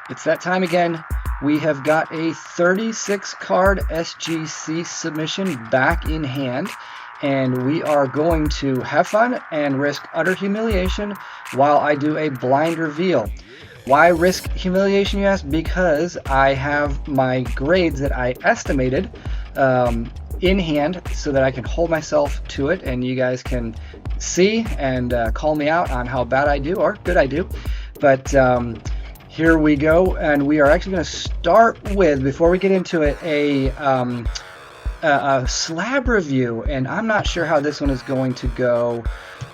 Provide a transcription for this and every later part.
It's that time again. We have got a 36 card SGC submission back in hand, and we are going to have fun and risk utter humiliation while I do a blind reveal. Why risk humiliation, you ask? Because I have my grades that I estimated in hand so that I can hold myself to it and you guys can see and call me out on how bad I do or good I do. But here we go, and we are actually going to start with, before we get into it, a slab review, and I'm not sure how this one is going to go,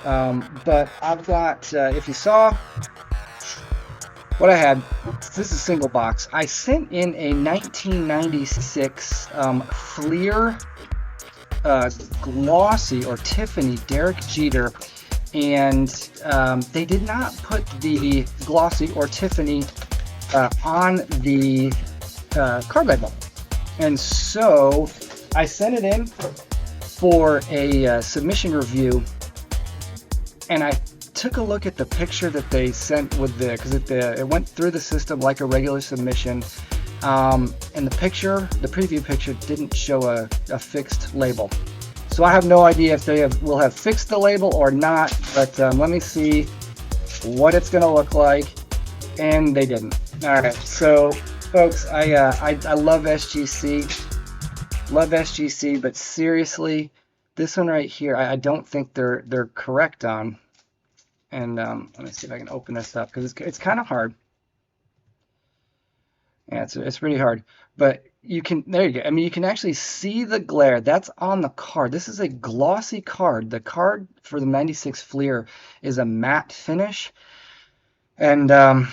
but I've got, if you saw what I had, this is single box. I sent in a 1996 Fleer glossy or Tiffany Derek Jeter, and they did not put the glossy or Tiffany on the card label, and so I sent it in for a submission review, and I took a look at the picture that they sent with because it went through the system like a regular submission, and the preview picture didn't show a fixed label. So I have no idea if they will have fixed the label or not, but let me see what it's going to look like, and they didn't. All right, so folks, I love SGC, but seriously, this one right here, I don't think they're correct on. And let me see if I can open this up because it's kind of hard. Yeah, it's pretty hard, but you can, there you go. I mean, you can actually see the glare that's on the card. This is a glossy card. The card for the 96 Fleer is a matte finish, and yeah,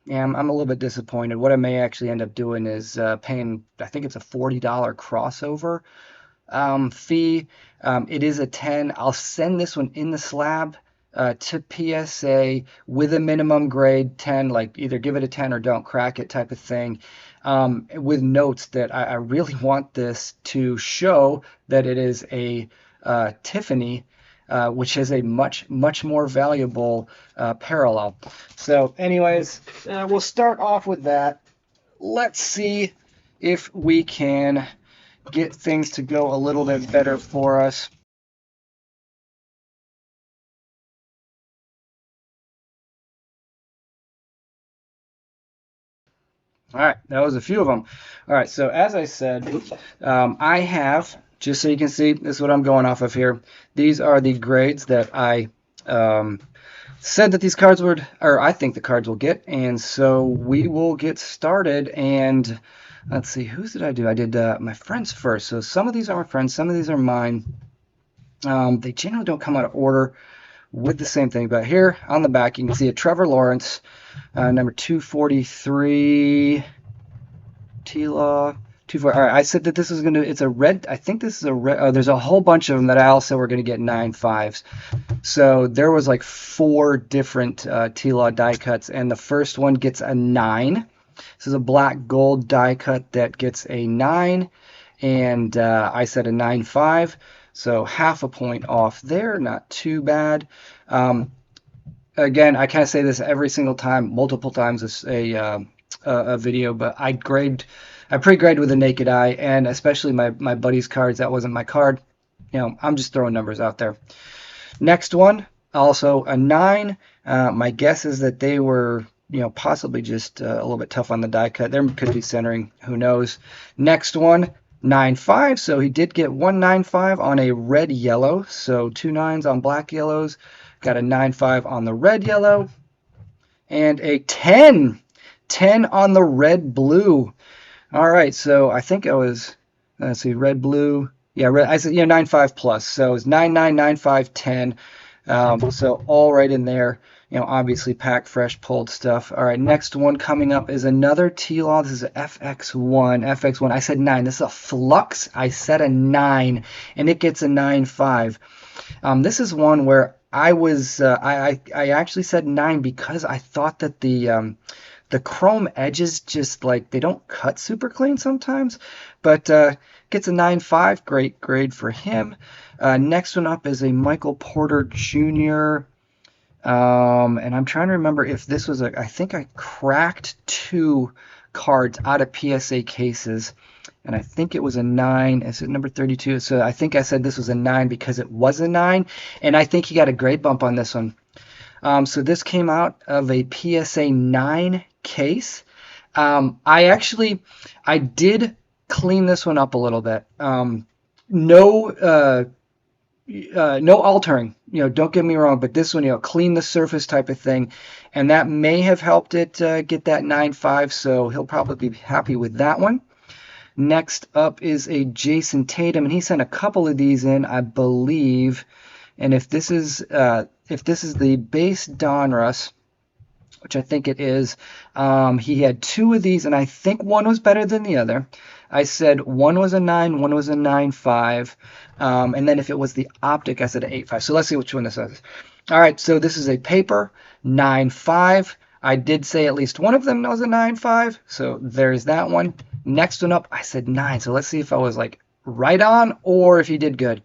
I'm a little bit disappointed. What I may actually end up doing is paying, I think it's a $40 crossover fee. It is a 10. I'll send this one in the slab to PSA with a minimum grade 10, like either give it a 10 or don't crack it type of thing, with notes that I really want this to show that it is a Tiffany, which is a much more valuable parallel. So anyways, we'll start off with that. Let's see if we can get things to go a little bit better for us. All right, that was a few of them. All right, so as I said, I have, just so you can see, this is what I'm going off of here. These are the grades that I said that these cards would, or I think the cards will get, and so we will get started. And let's see, whose did I do? I did my friends first. So some of these are my friends, some of these are mine. They generally don't come out of order with the same thing, but here on the back you can see a Trevor Lawrence, number 243, T-Law, 24. All right, I said that this is it's a red, I think this is a red, oh, there's a whole bunch of them that I also were going to get 9.5s. So there was like 4 different T-Law die cuts, and the first one gets a 9. This is a black gold die cut that gets a 9, and I said a 9.5. So half a point off there, not too bad. Again, I kind of say this every single time, multiple times a video, but I pre-grade with a naked eye, and especially my buddy's cards, that wasn't my card. You know, I'm just throwing numbers out there. Next one, also a 9. My guess is that they were, you know, possibly just a little bit tough on the die cut. There could be centering, who knows. Next one, 9.5, so he did get 1.95 on a red yellow, so 2 9s on black yellows, got a 9.5 on the red yellow, and a 10 on the red blue. All right, so I think I was, let's see, red blue, yeah, red, I said, yeah, 9.5 plus, so it's 9 9 9 5 10, so all right in there. You know, obviously packed, fresh, pulled stuff. All right, next one coming up is another T-Law. This is an FX1. I said 9. This is a Flux. I said a 9, and it gets a 9.5. This is one where I was, I actually said 9 because I thought that the chrome edges just like, they don't cut super clean sometimes, but gets a 9.5. Great grade for him. Next one up is a Michael Porter Jr. And I'm trying to remember if this was I think I cracked 2 cards out of PSA cases, and I think it was a 9. Is it number 32? So I think I said this was a 9 because it was a 9, and I think he got a grade bump on this one. So this came out of a PSA 9 case. I did clean this one up a little bit. No no altering, don't get me wrong, but this one, clean the surface type of thing, and that may have helped it get that 9.5, so he'll probably be happy with that one. Next up is a Jason Tatum, and he sent a couple of these in, I believe, and if this is the base Donruss, which I think it is, he had 2 of these, and I think one was better than the other. I said one was a 9, one was a 9.5, and then if it was the optic, I said an 8.5. So let's see which one this is. All right, so this is a paper 9.5. I did say at least one of them was a 9.5, so there's that one. Next one up, I said 9. So let's see if I was like right on or if he did good.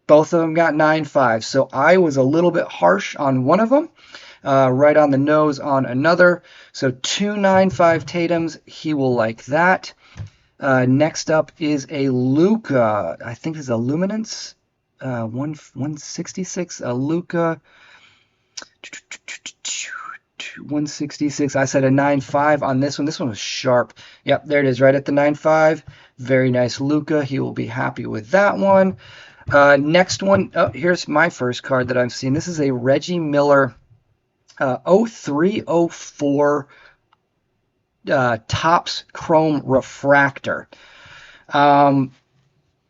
Both of them got 9.5, so I was a little bit harsh on one of them. Right on the nose on another. So 2 9.5 Tatums, he will like that. Next up is a Luka. I think it's a Luminance 166. A Luka 166. I said a 9.5 on this one. This one was sharp. Yep, there it is, right at the 9.5. Very nice Luka. He will be happy with that one. Next one. Oh, here's my first card that I've seen. This is a Reggie Miller 0304 Topps Chrome Refractor.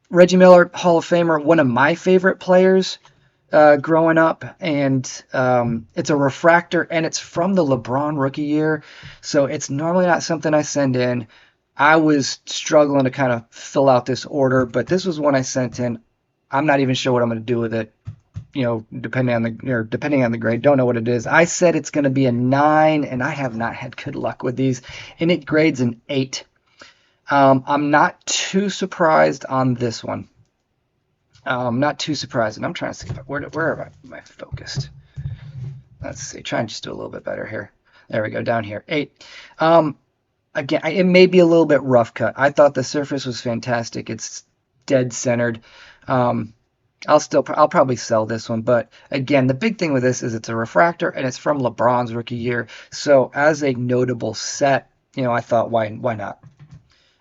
Reggie Miller, Hall of Famer, one of my favorite players growing up, and it's a refractor, and it's from the LeBron rookie year, so it's normally not something I send in. I was struggling to kind of fill out this order, but this was one I sent in. I'm not even sure what I'm going to do with it. Depending on the grade, don't know what it is. I said it's going to be a 9, and I have not had good luck with these, and it grades an 8. I'm not too surprised on this one. Not too surprised, and I'm trying to see where am I focused. Let's see, try and just do a little bit better here. There we go, down here, 8. Again, it may be a little bit rough cut. I thought the surface was fantastic. It's dead centered. I'll probably sell this one, but again, the big thing with this is it's a refractor and it's from LeBron's rookie year. So as a notable set, I thought why not?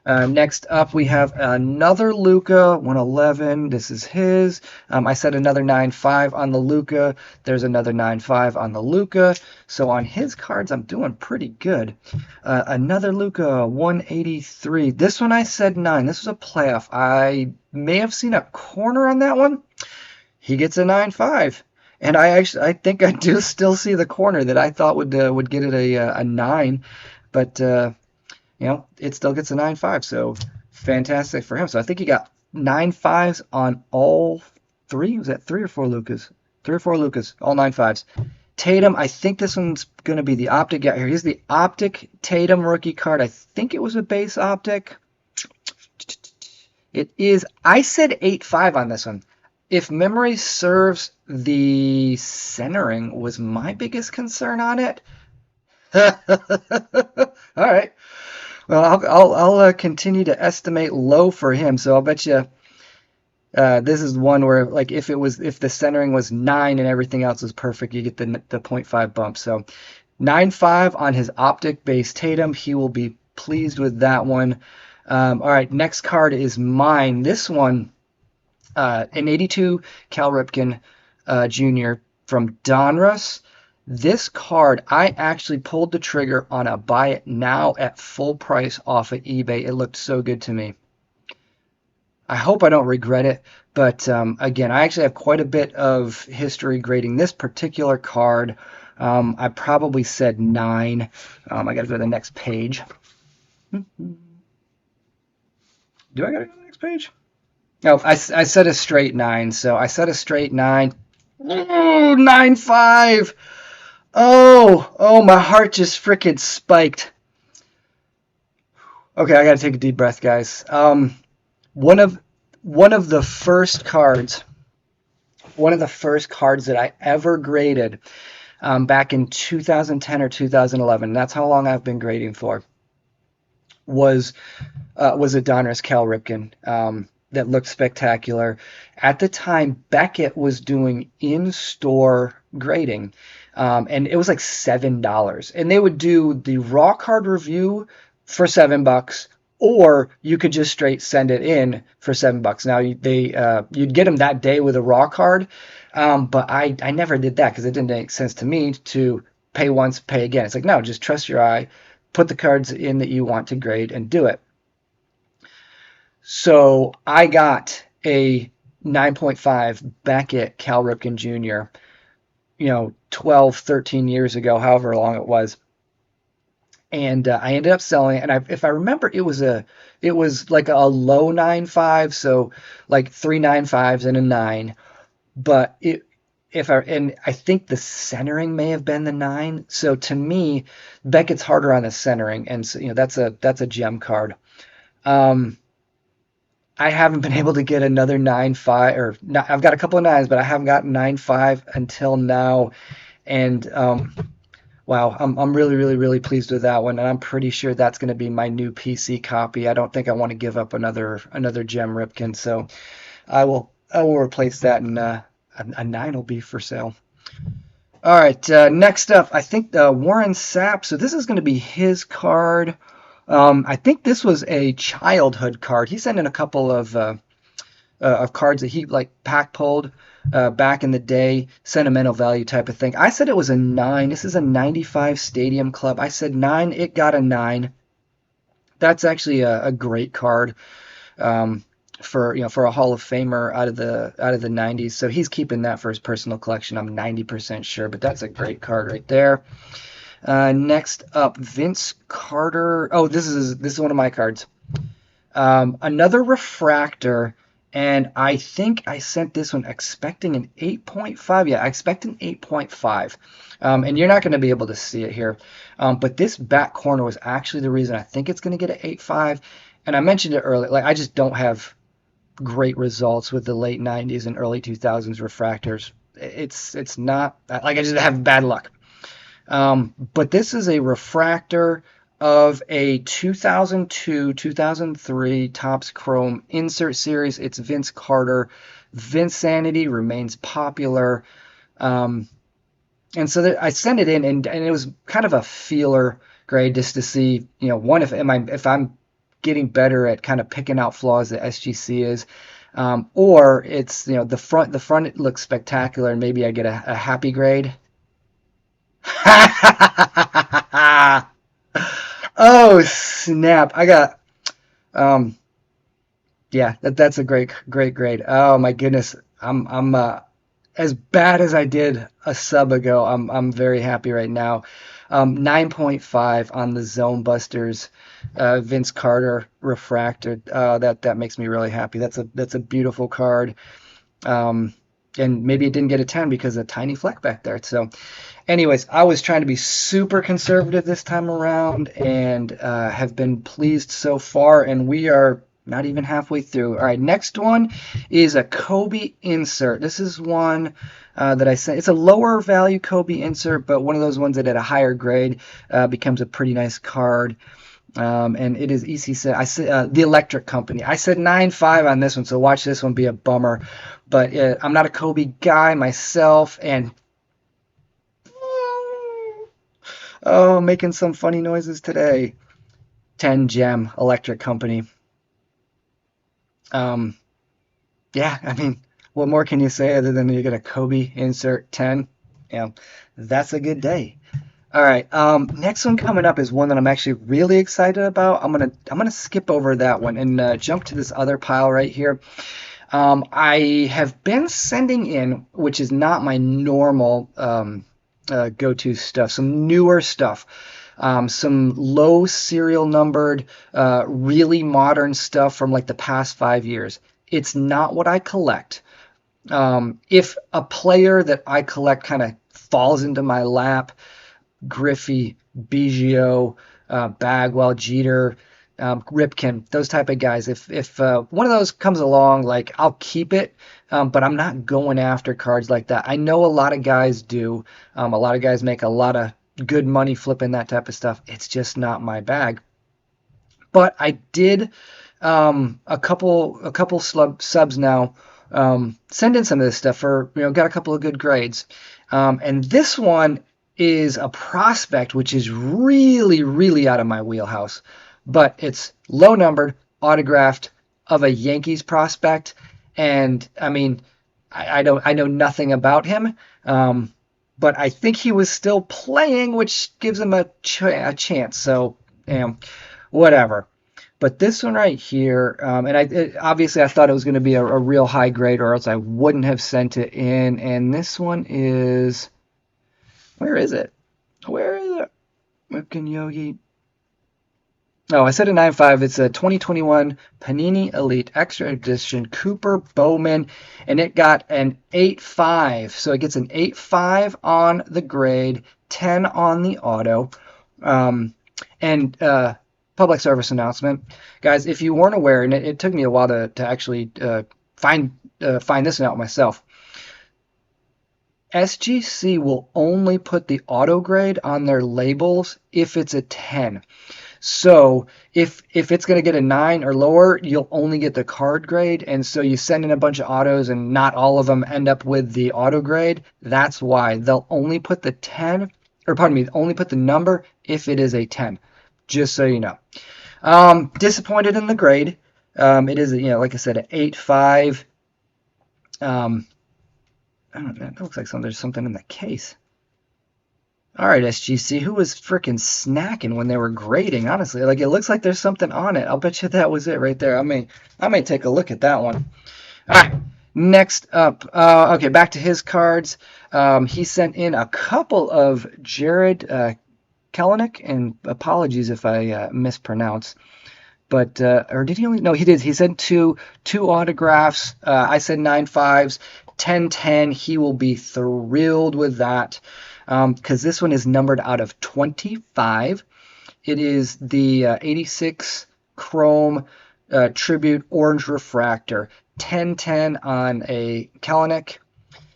Next up, we have another Luka 111. This is his. I said another 9.5 on the Luka. There's another 9.5 on the Luka. So on his cards, I'm doing pretty good. Another Luka 183. This one I said 9. This was a playoff. I may have seen a corner on that one. He gets a 9.5. And I think I do still see the corner that I thought would get it a 9. But it still gets a 9.5, so fantastic for him. So I think he got 9.5s on all 3. Was that 3 or 4 Lukas? 3 or 4 Lukas, all 9.5s. Tatum, I think this one's going to be the optic. Yeah, here's the optic Tatum rookie card. I think it was a base optic. It is. I said 8.5 on this one. If memory serves, the centering was my biggest concern on it. All right. Well, I'll continue to estimate low for him. So I'll bet you this is one where, like, if the centering was 9 and everything else was perfect, you get the 0.5 bump. So 9.5 on his optic base Tatum. He will be pleased with that one. All right, next card is mine. This one, an 82 Cal Ripken Jr. from Donruss. This card, I actually pulled the trigger on a buy it now at full price off of eBay. It looked so good to me. I hope I don't regret it, but again, I actually have quite a bit of history grading this particular card. I probably said 9. I got to go to the next page. Do I got to go to the next page? No, I said a straight 9, so I said a straight 9. Oh, 9.5. Oh, my heart just freaking spiked. Okay, I gotta take a deep breath, guys. One of the first cards that I ever graded. back in 2010 or 2011. That's how long I've been grading for. Was a Donruss Cal Ripken that looked spectacular. At the time, Beckett was doing in-store grading, and it was like $7, and they would do the raw card review for $7, or you could just straight send it in for $7. Now you'd get them that day with a raw card, but I never did that because it didn't make sense to me to pay once, pay again. It's like, no, just trust your eye, put the cards in that you want to grade, and do it. So I got a 9.5 Beckett Cal Ripken Jr., 12, 13 years ago, however long it was. And I ended up selling it. And if I remember, it was like a low 9.5, so like 3 9.5s and a 9. But I think the centering may have been the 9. So to me, Beckett's harder on the centering, and so, that's a gem card. I haven't been able to get another 9.5, or not, I've got a couple of 9s, but I haven't gotten 9.5 until now. And wow, I'm really, really, really pleased with that one, and I'm pretty sure that's going to be my new PC copy. I don't think I want to give up another gem Ripken, so I will replace that, and a 9 will be for sale. All right, next up, I think Warren Sapp. So this is going to be his card. I think this was a childhood card. He sent in a couple of cards that he like pack pulled back in the day, sentimental value type of thing. I said it was a 9. This is a 95 Stadium Club. I said 9. It got a 9. That's actually a great card for a Hall of Famer out of the 90s. So he's keeping that for his personal collection. I'm 90% sure, but that's a great card right there. Next up, Vince Carter. Oh, this is one of my cards. Another refractor, and I think I sent this one expecting an 8.5. Yeah, I expect an 8.5. And you're not going to be able to see it here. But this back corner was actually the reason I think it's going to get an 8.5. And I mentioned it earlier. Like, I just don't have great results with the late 90s and early 2000s refractors. It's not like I just have bad luck. But this is a refractor of a 2002-2003 Topps Chrome Insert Series. It's Vince Carter. Vinsanity remains popular. And so I sent it in, and it was kind of a feeler grade just to see, one, if I'm getting better at kind of picking out flaws that SGC is, or it's, the front it looks spectacular, and maybe I get a happy grade. Oh snap! I got yeah, that's a great grade. Oh my goodness, I'm as bad as I did a sub ago. I'm very happy right now. 9.5 on the Zone Busters Vince Carter refractor. That makes me really happy. That's a beautiful card. And maybe it didn't get a 10 because of a tiny fleck back there. So anyways, I was trying to be super conservative this time around, and have been pleased so far, and we are not even halfway through. All right, next one is a Kobe insert. This is one that I sent. It's a lower value Kobe insert, but one of those ones that at a higher grade becomes a pretty nice card. And it is EC. I said the Electric Company. I said 9.5 on this one, so watch this one be a bummer. But I'm not a Kobe guy myself, and making some funny noises today. 10 gem Electric Company. Yeah, I mean, what more can you say other than you get a Kobe insert 10? That's a good day. All right, next one coming up is one that I'm actually really excited about. I'm gonna skip over that one and jump to this other pile right here. I have been sending in, which is not my normal go-to stuff, some newer stuff, some low serial numbered, really modern stuff from like the past 5 years. It's not what I collect. If a player that I collect kind of falls into my lap, Griffey, Biggio, Bagwell, Jeter, Ripken, those type of guys. If one of those comes along, like I'll keep it, but I'm not going after cards like that. I know a lot of guys do. A lot of guys make a lot of good money flipping that type of stuff. It's just not my bag. But I did a couple subs now send in some of this stuff for, got a couple of good grades. And this one is a prospect which is really, really out of my wheelhouse. But it's low numbered, autographed of a Yankees prospect. And I mean, I know nothing about him. But I think he was still playing, which gives him a chance. So, whatever. But this one right here, and obviously I thought it was going to be a real high grade, or else I wouldn't have sent it in. And this one is, where is it? Where is it? Ripken Yogi. Oh, I said a 9.5. It's a 2021 Panini Elite Extra Edition Cooper Bowman, and it got an 8.5. So it gets an 8.5 on the grade, 10 on the auto. And public service announcement, guys, if you weren't aware, and it took me a while to actually find this out myself. SGC will only put the auto grade on their labels if it's a 10. So if it's going to get a 9 or lower, you'll only get the card grade. And so you send in a bunch of autos and not all of them end up with the auto grade. That's why they'll only put the 10, or pardon me, only put the number if it is a 10. Just so you know. Disappointed in the grade. It is, like I said, an 8.5. I don't know. It looks like there's something in the case. All right, SGC, who was freaking snacking when they were grading? Honestly, like it looks like there's something on it. I'll bet you that was it right there. I may take a look at that one. All right, next up. Okay, back to his cards. He sent in a couple of Jared Kelenic, and apologies if I mispronounce, but or did he only? No, he did. He said two autographs. I said 9.5s, 10-10. He will be thrilled with that because this one is numbered out of 25. It is the 86 Chrome Tribute Orange Refractor, 10-10 on a Kelenic.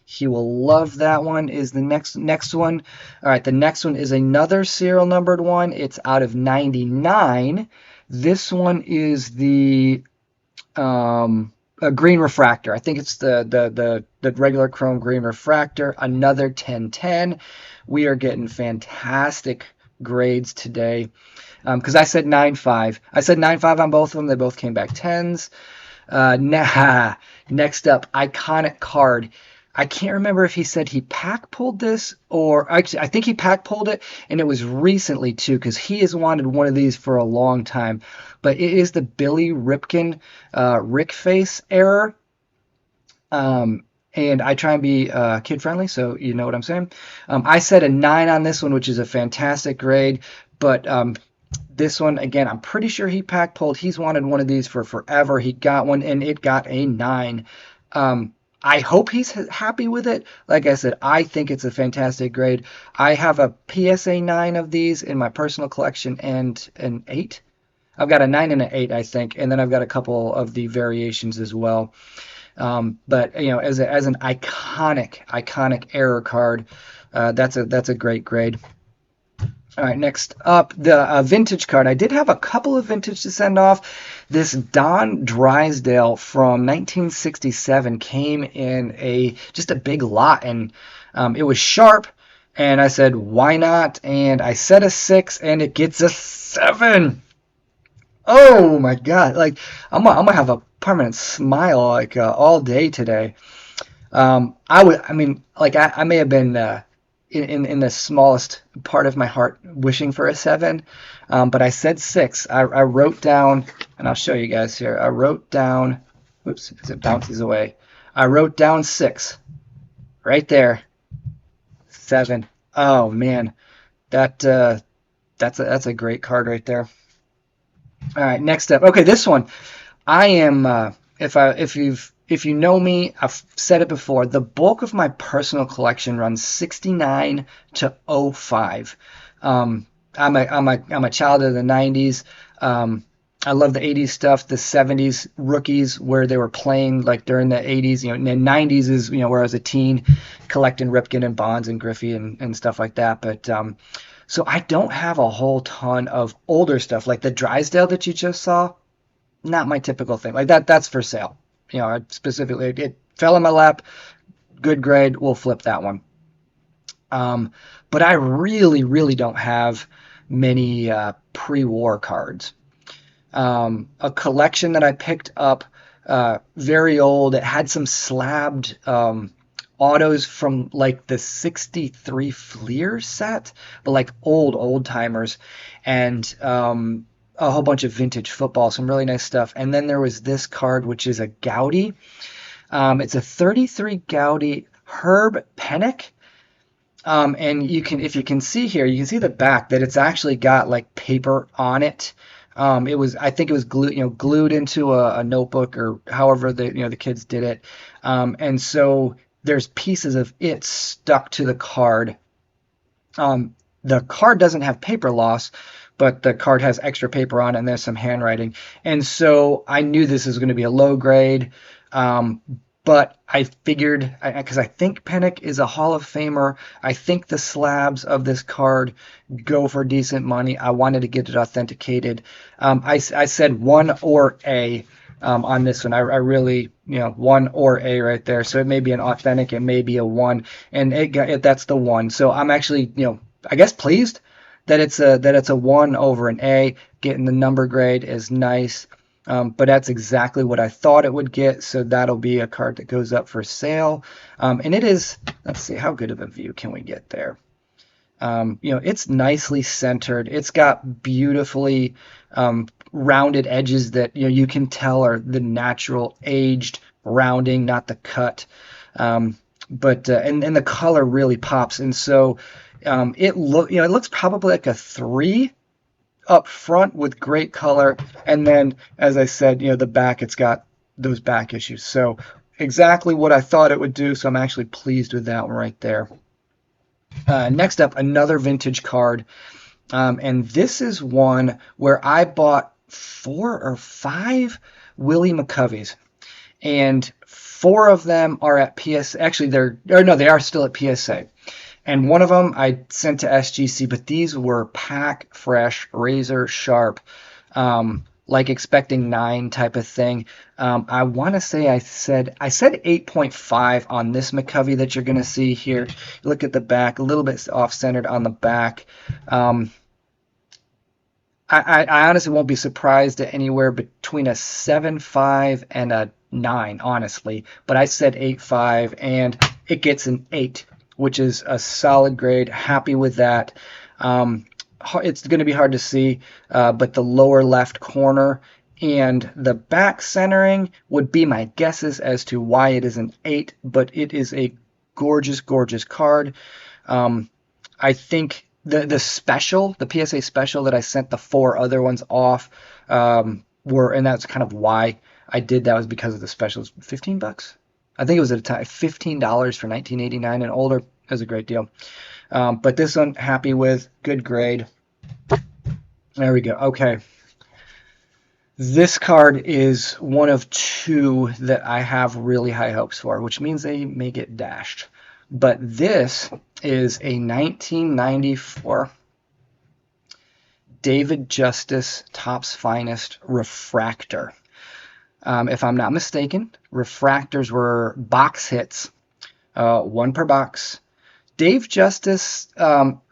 He will love that one. Is the next one. All right, the next one is another serial numbered one. It's out of 99. This one is the green refractor. I think it's the regular chrome green refractor. Another 10-10. We are getting fantastic grades today because I said 9.5. I said 9.5 on both of them. They both came back 10s. Next up, iconic card. I can't remember if he said he pack pulled this, or actually I think he pack pulled it, and it was recently too, because he has wanted one of these for a long time. But it is the Billy Ripken Rick Face error. And I try and be kid friendly, so you know what I'm saying. I said a 9 on this one, which is a fantastic grade, but this one, again, I'm pretty sure he pack pulled. He's wanted one of these for forever. He got one, and it got a 9. I hope he's happy with it. Like I said, I think it's a fantastic grade. I have a PSA 9 of these in my personal collection and an 8. I've got a 9 and an 8, I think, and then I've got a couple of the variations as well. But as an iconic error card, that's a great grade. All right, next up, the vintage card. I did have a couple of vintage to send off. This Don Drysdale from 1967 came in just a big lot, and it was sharp, and I said, why not? And I set a 6, and it gets a 7. Oh my God! Like I'm gonna have a permanent smile all day today. I may have been in the smallest part of my heart wishing for a 7, but I said 6. I wrote down, and I'll show you guys here. I wrote down, whoops, as it bounces away. I wrote down 6, right there. 7. Oh man, that's a great card right there. All right, next up. Okay, this one. I am if you know me, I've said it before, the bulk of my personal collection runs 69 to 05. I'm a child of the 90s. I love the 80s stuff, the 70s rookies where they were playing like during the 80s, and the 90s is, where I was a teen collecting Ripken and Bonds and Griffey and stuff like that. But so I don't have a whole ton of older stuff like the Drysdale that you just saw. Not my typical thing. Like that's for sale. Specifically, it fell in my lap. Good grade. We'll flip that one. But I really, really don't have many pre-war cards. A collection that I picked up, very old. It had some slabbed autos from like the 63 Fleer set, but like old timers, and a whole bunch of vintage football, some really nice stuff. And then there was this card, which is a Gaudy. It's a 33 Gaudy Herb Pennock. And if you can see here, you can see the back that it's actually got like paper on it. I think it was glued into a notebook or however the kids did it. And so there's pieces of it stuck to the card. The card doesn't have paper loss, but the card has extra paper on it and there's some handwriting. And so I knew this was going to be a low grade. But I figured, because I think Pennock is a Hall of Famer, I think the slabs of this card go for decent money. I wanted to get it authenticated. I said 1 or A on this one. I really, 1 or A right there. So it may be an authentic, it may be a 1, and that's the 1. So I'm actually, I guess pleased that it's a 1 over an A. Getting the number grade is nice. But that's exactly what I thought it would get, so that'll be a card that goes up for sale. And it is, let's see, how good of a view can we get there? It's nicely centered. It's got beautifully rounded edges that you can tell are the natural aged rounding, not the cut. But and the color really pops, and so it looks probably like a 3 up front with great color, and then as I said, the back, it's got those back issues. So exactly what I thought it would do, so I'm actually pleased with that one right there. Next up, another vintage card, and this is one where I bought 4 or 5 Willie McCoveys, and 4 of them are at PSA. Actually, they are still at PSA. And one of them I sent to SGC, but these were pack fresh, razor sharp, like expecting 9 type of thing. I want to say I said 8.5 on this McCovey that you're going to see here. Look at the back, a little bit off-centered on the back. I honestly won't be surprised at anywhere between a 7.5 and a 9, honestly. But I said 8.5, and it gets an 8. Which is a solid grade. Happy with that. It's going to be hard to see, but the lower left corner and the back centering would be my guesses as to why it is an 8, but it is a gorgeous, gorgeous card. I think the special, the PSA special that I sent the 4 other ones off and that's kind of why I did that, was because of the specials. $15? I think it was at a time $15 for 1989 and older. It was a great deal. But this one, happy with, good grade. There we go. Okay. This card is one of 2 that I have really high hopes for, which means they may get dashed. But this is a 1994 David Justice Topps Finest Refractor. If I'm not mistaken, refractors were box hits, 1 per box. Dave Justice,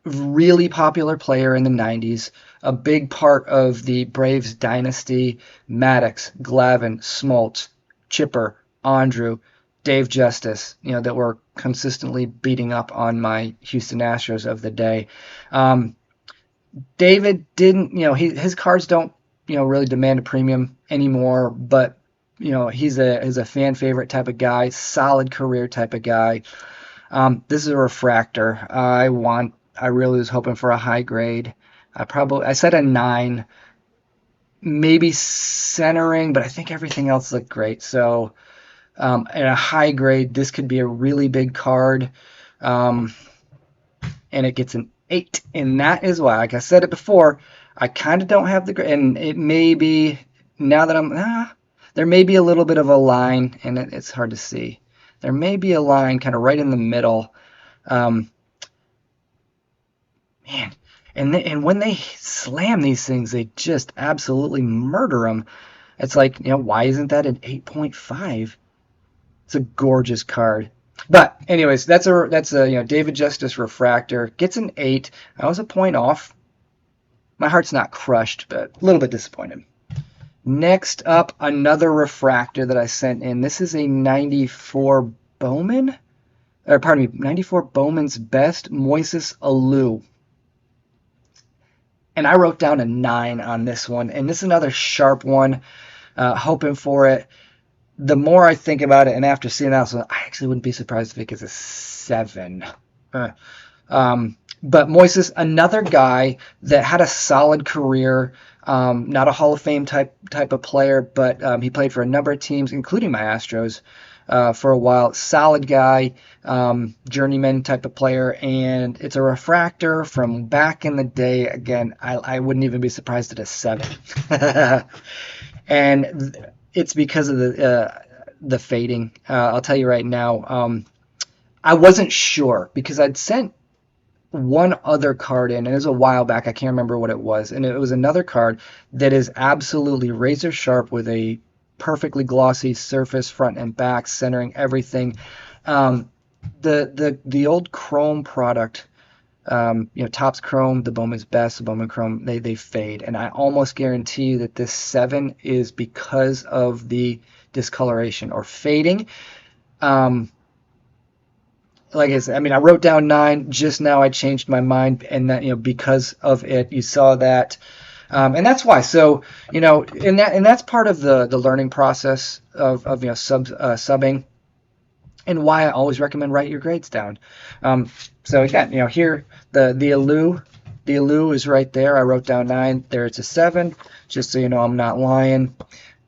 really popular player in the 90s, a big part of the Braves dynasty. Maddox, Glavine, Smoltz, Chipper, Andrew, Dave Justice, that were consistently beating up on my Houston Astros of the day. David didn't, his cards don't, really demand a premium anymore, but he's a fan favorite type of guy, solid career type of guy. This is a refractor. I really was hoping for a high grade. I said a 9, maybe centering, but I think everything else looked great. So at a high grade, this could be a really big card, and it gets an 8, and that is why, like I said it before, I kind of don't have the, and it may be, now that there may be a little bit of a line, and it's hard to see. There may be a line kind of right in the middle. Um, Man, and when they slam these things, they just absolutely murder them. It's like, why isn't that an 8.5? It's a gorgeous card. But anyways, that's a David Justice refractor gets an 8. I was a point off. My heart's not crushed, but a little bit disappointed. Next up, another refractor that I sent in. This is a 94 Bowman, or pardon me, 94 Bowman's Best Moises Alou. And I wrote down a 9 on this one. And this is another sharp one, hoping for it. The more I think about it, and after seeing that, I actually wouldn't be surprised if it gets a 7. But Moises, another guy that had a solid career, not a Hall of Fame type of player, but he played for a number of teams, including my Astros, for a while. Solid guy, journeyman type of player, and it's a refractor from back in the day. Again, I wouldn't even be surprised at a 7. And it's because of the fading. I'll tell you right now, I wasn't sure because I'd sent one other card in, and it was a while back. I can't remember what it was, and it was another card that is absolutely razor sharp with a perfectly glossy surface, front and back, centering everything. The old Chrome product, Topps Chrome, the Bowman's Best, the Bowman Chrome, they fade, and I almost guarantee you that this 7 is because of the discoloration or fading. Like I said, I wrote down 9. Just now I changed my mind, and that, because of it, you saw that. And that's why. So, and that's part of the learning process of subbing, and why I always recommend write your grades down. So again, here the Alou is right there. I wrote down 9. There it's a 7, just so you know I'm not lying.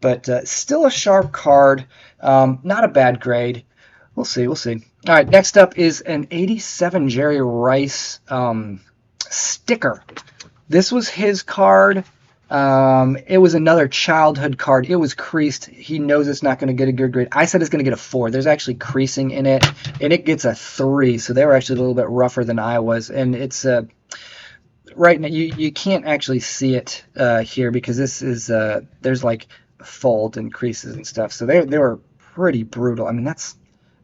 But still a sharp card. Not a bad grade. We'll see. All right, next up is an 87 Jerry Rice sticker. This was his card. It was another childhood card. It was creased. He knows it's not going to get a good grade. I said it's going to get a 4. There's actually creasing in it, and it gets a 3. So they were actually a little bit rougher than I was. And it's right now you can't actually see it here because this is there's like fold and creases and stuff. So they were pretty brutal.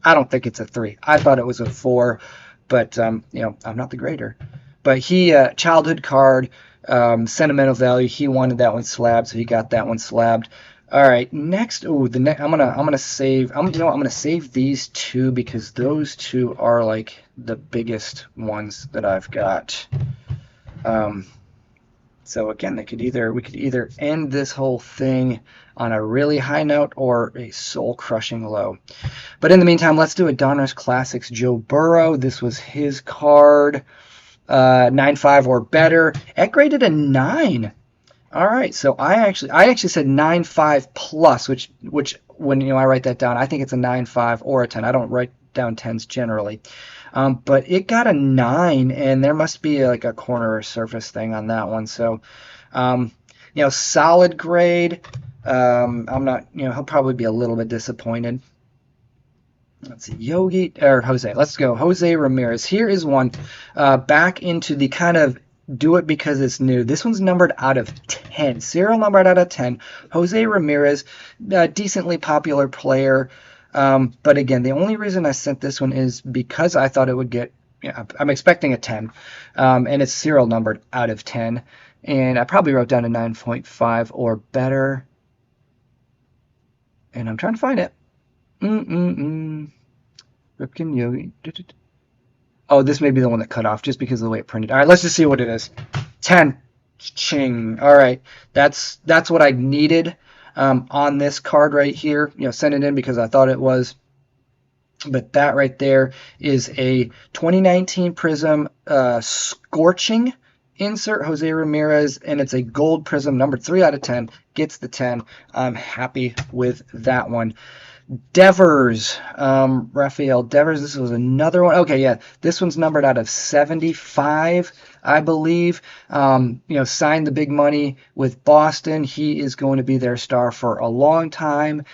I don't think it's a 3. I thought it was a 4, but I'm not the grader. But he childhood card, sentimental value. He wanted that one slabbed, so he got that one slabbed. All right, next. I'm gonna save. I'm gonna save these 2 because those 2 are like the biggest ones that I've got. So again, we could either end this whole thing on a really high note or a soul-crushing low. But in the meantime, let's do a Donruss Classics Joe Burrow. This was his card, 9.5 or better. It graded a 9. All right, so I actually said 9.5 plus, which when I write that down, I think it's a 9.5 or a 10. I don't write down 10s generally. But it got a 9, and there must be like a corner or surface thing on that one. So, solid grade. I'm not, he'll probably be a little bit disappointed. Let's see, Jose. Let's go. Jose Ramirez. Here is one back into the kind of do it because it's new. This one's numbered out of 10. Serial numbered out of 10. Jose Ramirez, decently popular player. But again, the only reason I sent this one is because I thought it would get, I'm expecting a 10, and it's serial numbered out of 10, and I probably wrote down a 9.5 or better, and I'm trying to find it. Ripken Yogi. Oh, this may be the one that cut off just because of the way it printed. All right, let's just see what it is. 10. Ching. All right, that's what I needed. On this card right here, send it in because I thought it was. But that right there is a 2019 Prism Scorching insert, Jose Ramirez, and it's a gold Prism, number 3 out of 10, gets the 10. I'm happy with that one. Devers, Rafael Devers. This was another one. Okay, yeah, this one's numbered out of 75, I believe. Signed the big money with Boston. He is going to be their star for a long time.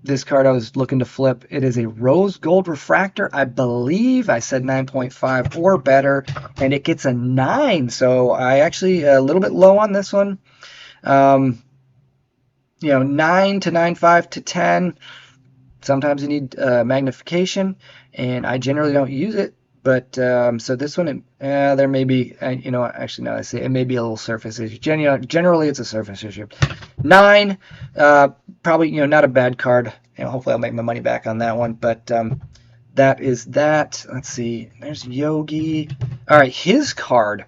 This card I was looking to flip. It is a rose gold refractor. I believe I said 9.5 or better, and it gets a 9. So I actually a little bit low on this one. 9 to 9.5 to 10. Sometimes you need magnification, and I generally don't use it. But so this one, there may be, actually now I say it may be a little surface issue. Generally, it's a surface issue. 9, probably, not a bad card. Hopefully I'll make my money back on that one. But that is that. Let's see. There's Yogi. All right, his card.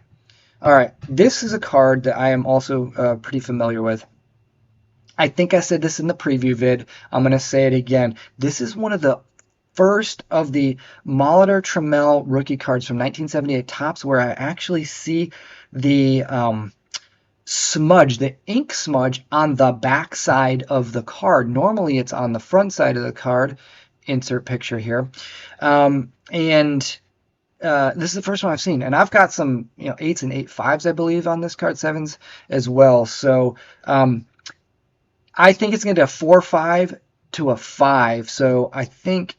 All right, this is a card that I am also pretty familiar with. I think I said this in the preview vid. I'm going to say it again. This is one of the first of the Molitor Trammell rookie cards from 1978 Topps where I actually see the smudge, the ink smudge on the back side of the card. Normally it's on the front side of the card. Insert picture here. This is the first one I've seen. And I've got some 8s and 8.5s, I believe, on this card, 7s as well. So I think it's going to be a 4.5 to a 5. So I think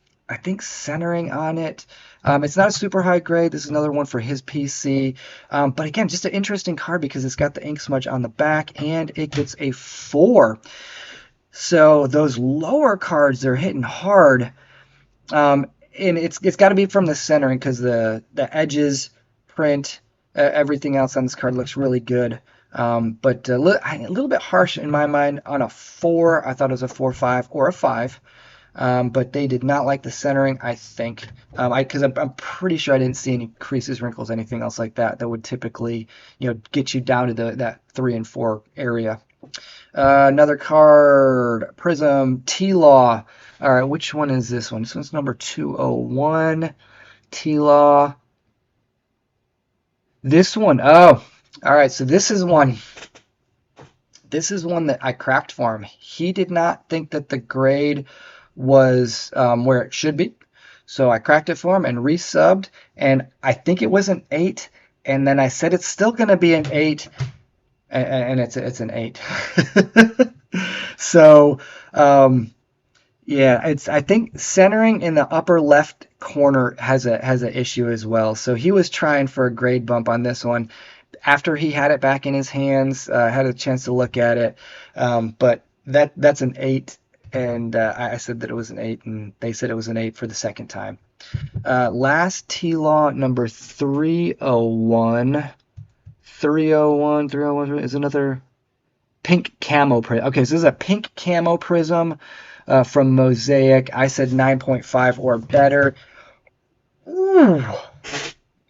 centering on it. It's not a super high grade. This is another one for his PC. But again, just an interesting card because it's got the ink smudge on the back and it gets a 4. So those lower cards, they're hitting hard. And it's got to be from the centering because the edges, print, everything else on this card looks really good. But a little bit harsh in my mind on a 4. I thought it was a 4.5 or a 5. But they did not like the centering, I think, because I'm pretty sure I didn't see any creases, wrinkles, anything else like that that would typically, get you down to that 3 and 4 area. Another card, Prism, T-Law. All right, which one is this one? This one's number 201, T-Law. This one, oh, all right, so this is one that I cracked for him. He did not think that the grade was where it should be. So I cracked it for him and resubbed, and I think it was an 8, and then I said it's still going to be an 8, and it's an 8. So yeah, I think centering in the upper left corner has an issue as well. So he was trying for a grade bump on this one. After he had it back in his hands, had a chance to look at it, but that's an 8. And I said that it was an 8, and they said it was an 8 for the second time. Last T-Law, number 301. 301 is another pink camo prism. Okay, so this is a pink camo prism from Mosaic. I said 9.5 or better. Ooh,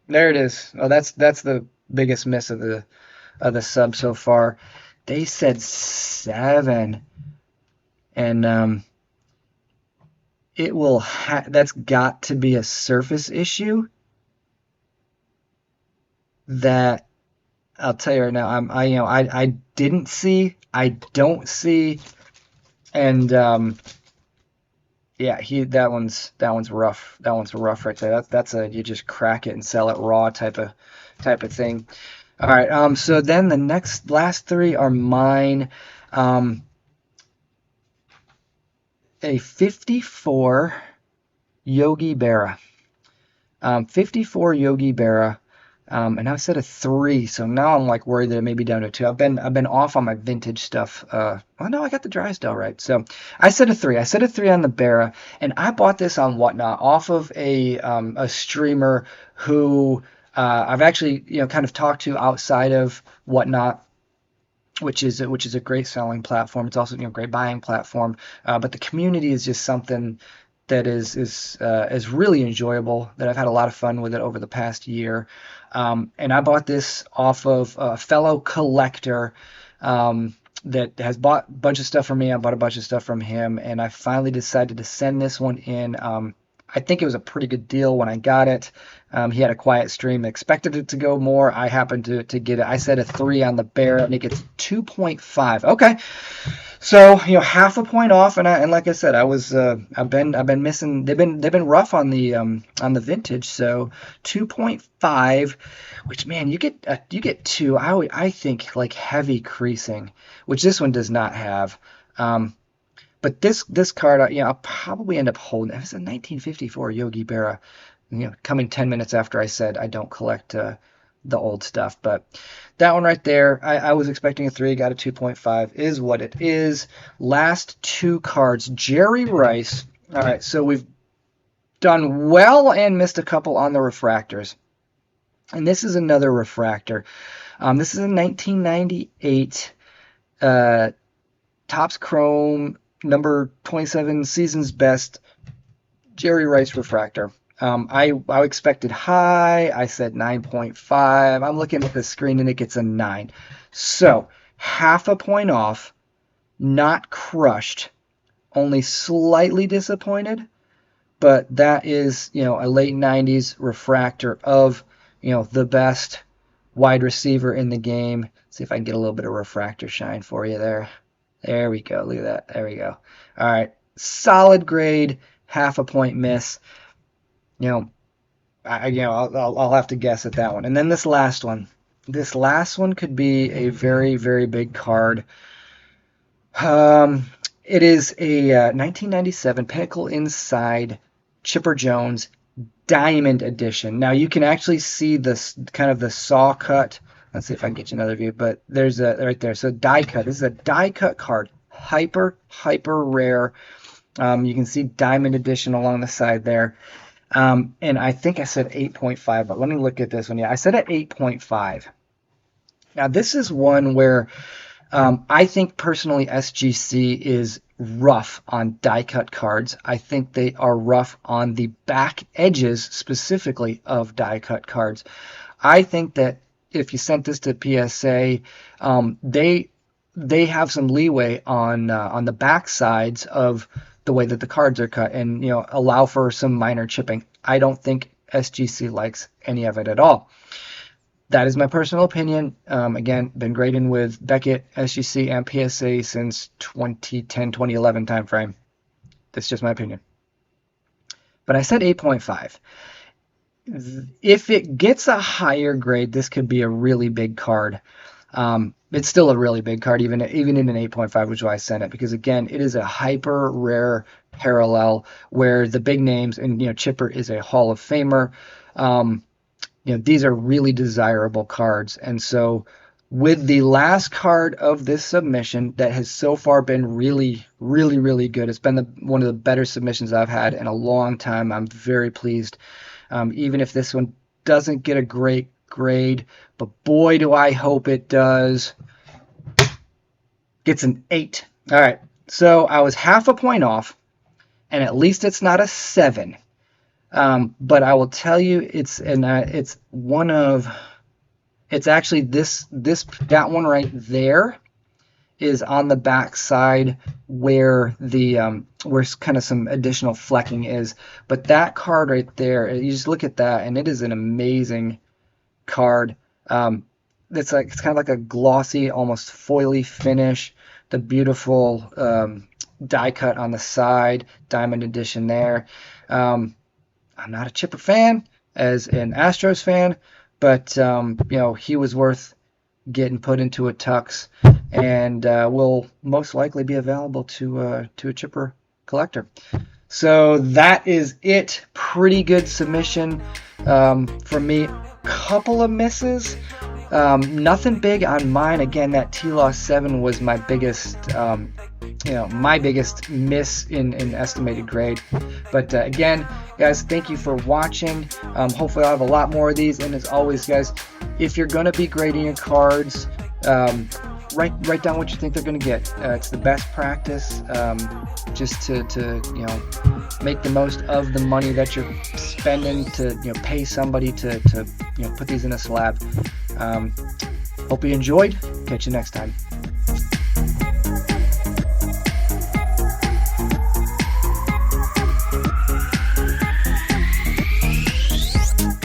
there it is. Oh, that's the biggest miss of the sub so far. They said 7. And it will that's got to be a surface issue that I'll tell you right now. I didn't see, I don't see, and yeah, that one's rough. That one's rough right there. That's a you just crack it and sell it raw type of thing. All right. So then the last 3 are mine. A 54 Yogi Berra. 54 Yogi Berra. And I said a 3, so now I'm like worried that it may be down to 2. I've been off on my vintage stuff. Well, no, I got the Drysdale right. So I said a 3. I said a 3 on the Berra, and I bought this on Whatnot off of a streamer who I've actually kind of talked to outside of Whatnot, which is a great selling platform. It's also a great buying platform. But the community is just something that is really enjoyable. That I've had a lot of fun with it over the past year. And I bought this off of a fellow collector that has bought a bunch of stuff from me. I bought a bunch of stuff from him, and I finally decided to send this one in. I think it was a pretty good deal when I got it. He had a quiet stream, expected it to go more. I happened to get it. I said a 3 on the Bear, and it gets 2.5. Okay. So, half a point off, and like I said, I've been missing. They've been rough on the vintage. So 2.5, which, man, you get two. I think like heavy creasing, which this one does not have. But this card, I'll probably end up holding. It was a 1954 Yogi Berra, coming 10 minutes after I said I don't collect the old stuff. But that one right there, I was expecting a 3, got a 2.5, is what it is. Last two cards, Jerry Rice. All right, so we've done well and missed a couple on the refractors. And this is another refractor. This is a 1998 Topps Chrome number 27 season's best Jerry Rice refractor. I expected high. I said 9.5. I'm looking at the screen and it gets a 9. So half a point off, not crushed, only slightly disappointed. But that is, a late 90s refractor of, the best wide receiver in the game. Let's see if I can get a little bit of refractor shine for you there. There we go. Look at that. There we go. All right. Solid grade, half a point miss. I'll have to guess at that one. And then this last one. This last one could be a very, very big card. It is a 1997 Pinnacle Inside Chipper Jones Diamond Edition. Now you can actually see this kind of the saw cut. Let's see if I can get you another view, but there's a right there. So die cut. This is a die cut card. Hyper rare. You can see Diamond Edition along the side there. And I think I said 8.5, but let me look at this one. Yeah, I said at 8.5. Now this is one where I think personally SGC is rough on die cut cards. I think they are rough on the back edges specifically of die cut cards. I think that if you sent this to PSA, they have some leeway on the back sides of the way that the cards are cut, and allow for some minor chipping. I don't think SGC likes any of it at all. That is my personal opinion. Again, been grading with Beckett, SGC, and PSA since 2010, 2011 timeframe. That's just my opinion. But I said 8.5. If it gets a higher grade, this could be a really big card. It's still a really big card, even in an 8.5, which is why I sent it, because again, it is a hyper rare parallel where the big names, and Chipper is a Hall of Famer. These are really desirable cards, and so with the last card of this submission that has so far been really, really, really good. It's been one of the better submissions I've had in a long time. I'm very pleased. Even if this one doesn't get a great grade, but boy, do I hope it does. Gets an 8. All right, so I was half a point off, and at least it's not a 7. But I will tell you, it's actually that one right there is on the back side where where kind of some additional flecking is. But that card right there, you just look at that, and it is an amazing card. It's kind of like a glossy, almost foily finish. The beautiful die cut on the side, Diamond Edition there. I'm not a Chipper fan, as an Astros fan, but he was worth getting put into a tux, and will most likely be available to a Chipper collector. So that is it. Pretty good submission from me. Couple of misses. Nothing big on mine. Again, that T-Law 7 was my biggest miss in estimated grade. But again, guys, thank you for watching. Hopefully I'll have a lot more of these. And as always, guys, if you're going to be grading your cards, write down what you think they're going to get. It's the best practice, just to make the most of the money that you're spending to pay somebody to put these in a slab. Hope you enjoyed. Catch you next time.